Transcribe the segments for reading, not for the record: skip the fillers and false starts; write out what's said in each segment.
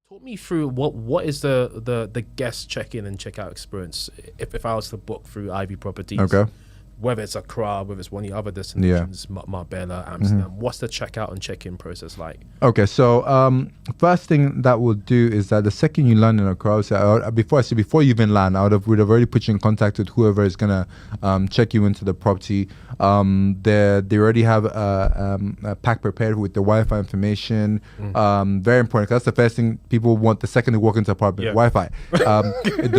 Talk me through what is the guest check-in and check-out experience if I was to book through Ivy Properties. Okay. Whether it's Accra, whether it's one of the other destinations, Marbella, Amsterdam, what's the check-out and check-in process like? Okay, so first thing that we'll do is that the second you land in Accra, before you even land, we'd have already put you in contact with whoever is gonna check you into the property. They already have a pack prepared with the Wi-Fi information. Very important, 'cause that's the first thing people want the second they walk into the apartment. Wi-Fi.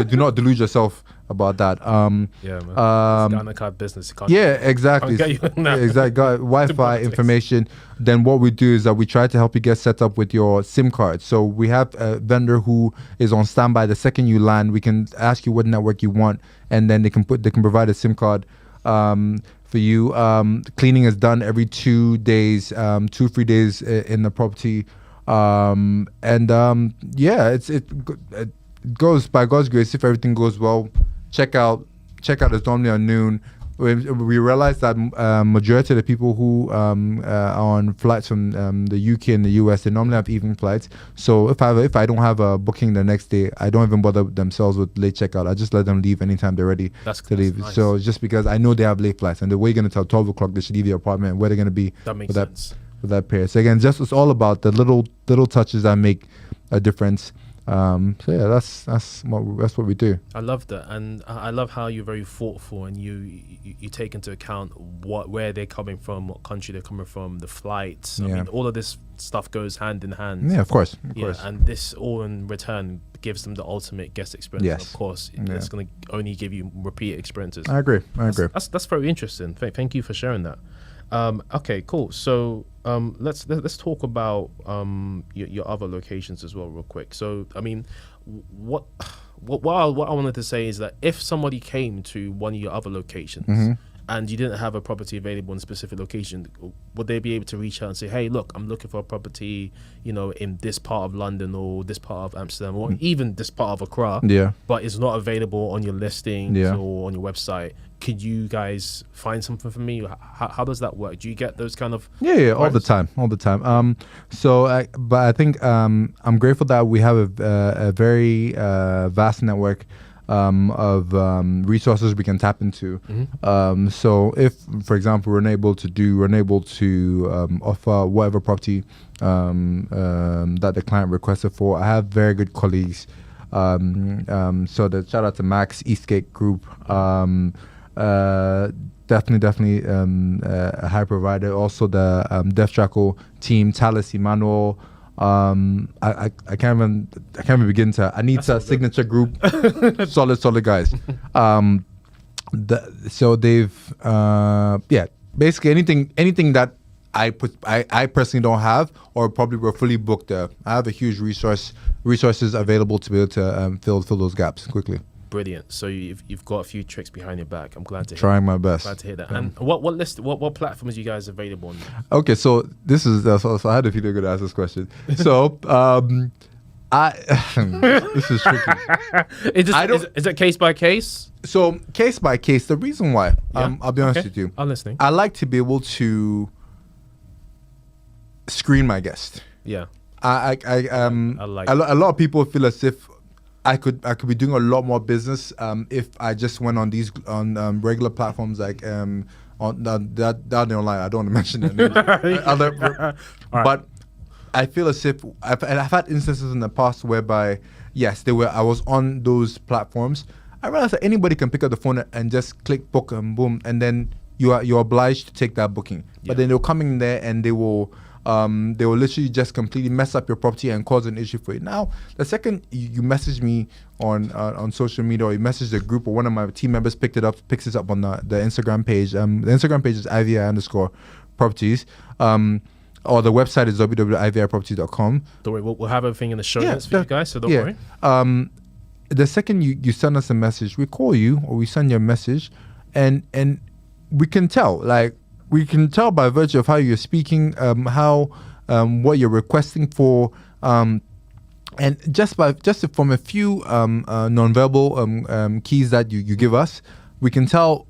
Do not delude yourself about that. Ghana card business. Exactly. Exactly. Got Wi-Fi information. Then what we do is that we try to help you get set up with your SIM card. So we have a vendor who is on standby. The second you land, we can ask you what network you want, and then they can provide a SIM card for you. Cleaning is done every 2 days, 2-3 days in the property. It goes by God's grace. If everything goes well, checkout is normally at noon. We realize that majority of the people who are on flights from the UK and the US, they normally have evening flights. So if I don't have a booking the next day, I don't even bother themselves with late checkout. I just let them leave anytime they're ready to leave. Nice. So just because I know they have late flights, and the way you're going to tell 12 o'clock they should leave your apartment, where they're going to be. That makes sense. With that period. So again, it's all about the little touches that make a difference. That's what we do. I love that, and I love how you're very thoughtful, and you take into account where they're coming from, what country they're coming from, the flights. I mean, all of this stuff goes hand in hand. Yeah, of course. And this all in return gives them the ultimate guest experience. Yes. Of course, it's going to only give you repeat experiences. I agree. That's very interesting. Thank you for sharing that. Okay, cool. So let's talk about your other locations as well, real quick. So I mean, what I wanted to say is that if somebody came to one of your other locations and you didn't have a property available in a specific location, would they be able to reach out and say, hey, look, I'm looking for a property, in this part of London or this part of Amsterdam or even this part of Accra, but it's not available on your listings or on your website. Could you guys find something for me? How does that work? Do you get those kind of all the time. But I think I'm grateful that we have a very vast network of resources we can tap into. So if, for example, we're unable to offer whatever property that the client requested for, I have very good colleagues. So the shout out to Max, Eastgate Group, definitely a high provider. Also the Death Jackal team, Talis, Emmanuel. I can't even begin to. Anita, Signature Group, solid guys. So they've basically anything that I personally don't have, or probably we're fully booked. I have a huge resources available to be able to fill those gaps quickly. Brilliant. So you've got a few tricks behind your back. I'm glad to hear. Trying my best. Glad to hear that. And what platforms are you guys available on? Okay, so this is so I had a feeling you're gonna ask this question. So this is tricky. Is it case by case? So case by case. The reason why, I'll be honest with you. I'm listening. I like to be able to screen my guest. Yeah. I like a lot of people feel as if I could be doing a lot more business if I just went on regular platforms like on that online. I don't want to mention it. But I feel as if I've had instances in the past whereby I was on those platforms. I realized that anybody can pick up the phone and just click book and boom, and then you're obliged to take that booking. But then they'll come in there and they will literally just completely mess up your property and cause an issue for you. Now, the second you message me on social media, or you message the group, or one of my team members picks it up on the Instagram page. The Instagram page is IVI_properties. Or the website is www.iviproperties.com. Don't worry, we'll have everything in the show notes for you guys, so don't worry. The second you send us a message, we call you or we send you a message, and we can tell. We can tell by virtue of how you're speaking, what you're requesting for, and just from a few nonverbal keys that you give us, we can tell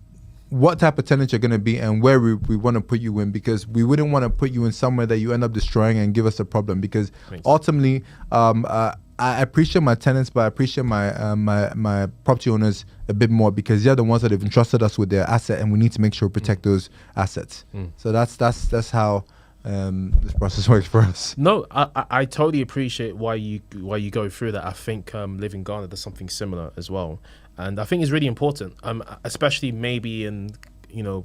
what type of tenant you're going to be and where we want to put you in, because we wouldn't want to put you in somewhere that you end up destroying and give us a problem, because ultimately I appreciate my tenants, but I appreciate my property owners a bit more, because they're the ones that have entrusted us with their asset, and we need to make sure we protect those assets. So that's how this process works for us. No, I totally appreciate why you go through that. I think living in Ghana does something similar as well, and I think it's really important, especially maybe in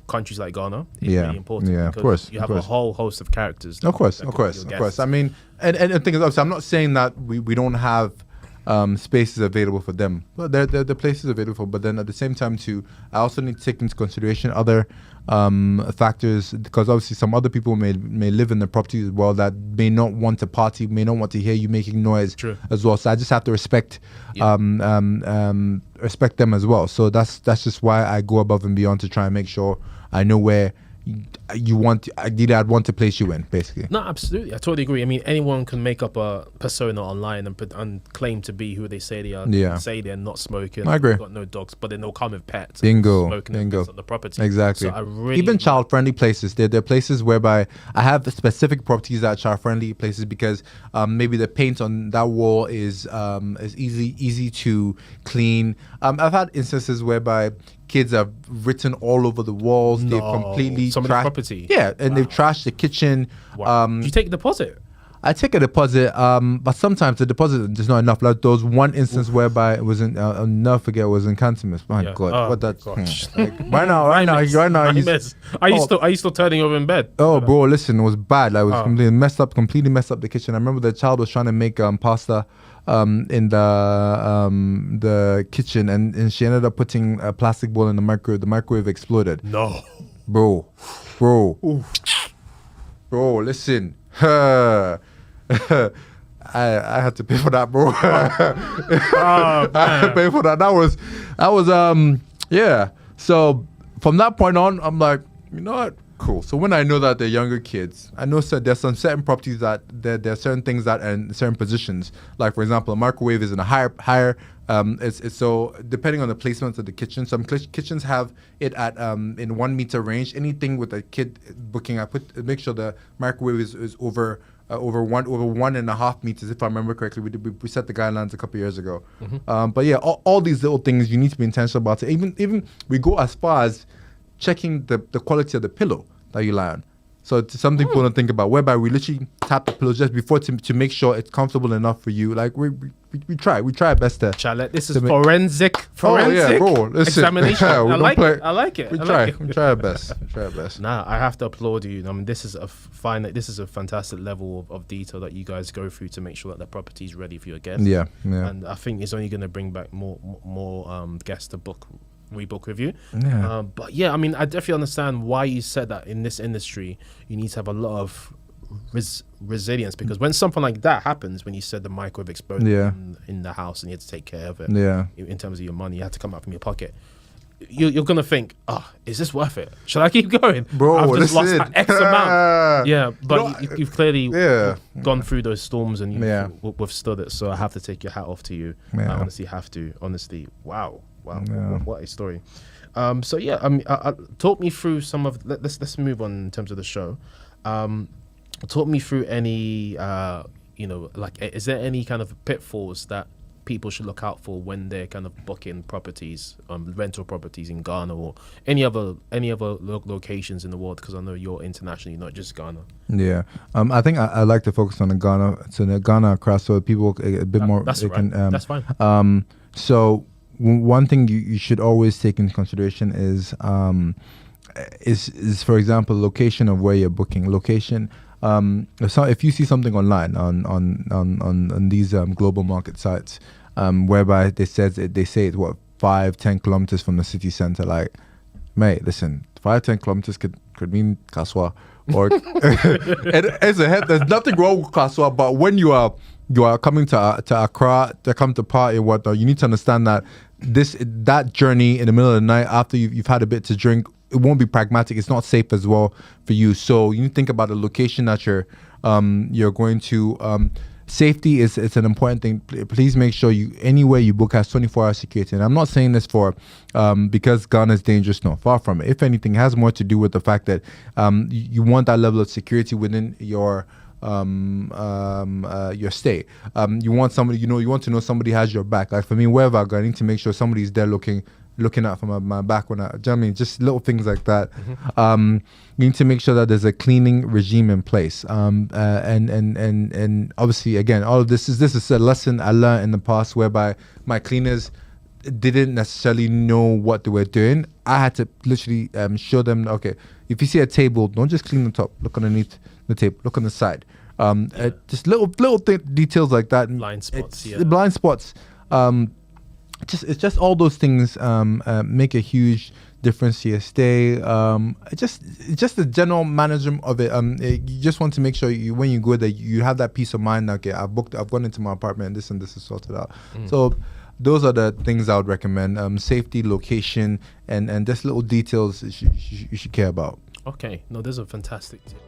countries like Ghana. It's really important. Yeah, of course. You have a whole host of characters. Of course. I mean, and the thing is, obviously, I'm not saying that we don't have spaces available for them. Well, there are places available, but then at the same time too, I also need to take into consideration other factors, because obviously some other people may live in the property as well that may not want to party, may not want to hear you making noise. True. As well. So I just have to respect respect them as well. So that's just why I go above and beyond to try and make sure I know where you want. Ideally, I'd want to place you in, basically. No, absolutely, I totally agree. I mean, anyone can make up a persona online and claim to be who they say they are. Yeah. Say they're not smoking. I agree. Got no dogs, but then they'll come with pets. Bingo. Smoking and pets on the property. Exactly. So I really even child-friendly places. There are places whereby I have specific properties that are child-friendly places, because maybe the paint on that wall is easy to clean. I've had instances whereby kids have written all over the walls. They've completely somebody's property. Yeah, and they've trashed the kitchen. Wow. You take a deposit? I take a deposit, but sometimes the deposit is not enough. Like there was one instance whereby it was in, I'll never forget, it was in Cantonment. My God, what that? Like, right now. Are you still turning over in bed? Oh, bro, listen, it was bad. Like, it was completely messed up the kitchen. I remember the child was trying to make pasta in the kitchen, and she ended up putting a plastic bowl in the microwave. The microwave exploded. No, bro, listen. I had to pay for that, bro. I had to pay for that. That was yeah. So from that point on, I'm like, you know what? Cool. So when I know that they're younger kids, I know there's some certain properties that there are certain things that are in certain positions. Like for example, a microwave is in a higher. It's so depending on the placement of the kitchen. Some kitchens have it at in 1 meter range. Anything with a kid booking, make sure the microwave is over 1.5 meters, if I remember correctly. We set the guidelines a couple of years ago. But yeah, all these little things you need to be intentional about it. Even we go as far as checking the quality of the pillow that you lie on. So it's something people don't think about, whereby we literally tap the pillow just before to make sure it's comfortable enough for you. Like we try our best to. Charlotte, this is forensic examination. I like it. We try our best. Nah, I have to applaud you. I mean, this is a fantastic level of detail that you guys go through to make sure that the property is ready for your guests. Yeah. And I think it's only going to bring back more guests to rebook with you. But yeah, I mean, I definitely understand why you said that in this industry you need to have a lot of resilience, because when something like that happens, when you said the microwave exploded in the house and you had to take care of it, in terms of your money, you had to come out from your pocket, you're gonna think, is this worth it? Should I keep going, bro? I've just lost X amount. But you've clearly gone through those storms and you've withstood it, so I have to take your hat off to you. I honestly have to. Honestly, wow, what a story. So yeah, I mean, talk me through some of. Let's move on in terms of the show. Talk me through any, is there any kind of pitfalls that people should look out for when they're kind of booking properties, rental properties in Ghana or any other locations in the world? Because I know you're internationally, not just Ghana. Yeah, I think I like to focus on the Ghana Accra, so people a bit more. That's right. That's fine. So one thing you should always take into consideration is for example, location of where you're booking. Location. So if you see something online on these global market sites, whereby they say it's 5-10 kilometers from the city center, like, mate, listen, 5-10 kilometers could mean Kaswa, or there's nothing wrong with Kaswa, but when you are coming to Accra to come to party and whatnot, you need to understand that that journey in the middle of the night after you've had a bit to drink, it won't be pragmatic. It's not safe as well for you. So you need to think about the location that you're going to. Safety is an important thing. Please make sure anywhere you book has 24-hour security. And I'm not saying this for because Ghana is dangerous. No, far from it. If anything, it has more to do with the fact that you want that level of security within your your stay. You want somebody, you want to know somebody has your back. Like for me, wherever I go, I need to make sure somebody's there looking out for my back when do you know what I mean? Just little things like that. You need to make sure that there's a cleaning regime in place. And obviously, again, all of this is a lesson I learned in the past, whereby my cleaners didn't necessarily know what they were doing. I had to literally show them, okay, if you see a table, don't just clean the top, look underneath the table, look on the side. Just little details like that. Blind spots, Blind spots. It's just all those things make a huge difference to your stay. It's just the general management of it. You just want to make sure when you go there, you have that peace of mind. Okay, I've gone into my apartment, and this is sorted out. So those are the things I would recommend. Safety, location, and just little details you should care about. Okay, no, those are fantastic tips.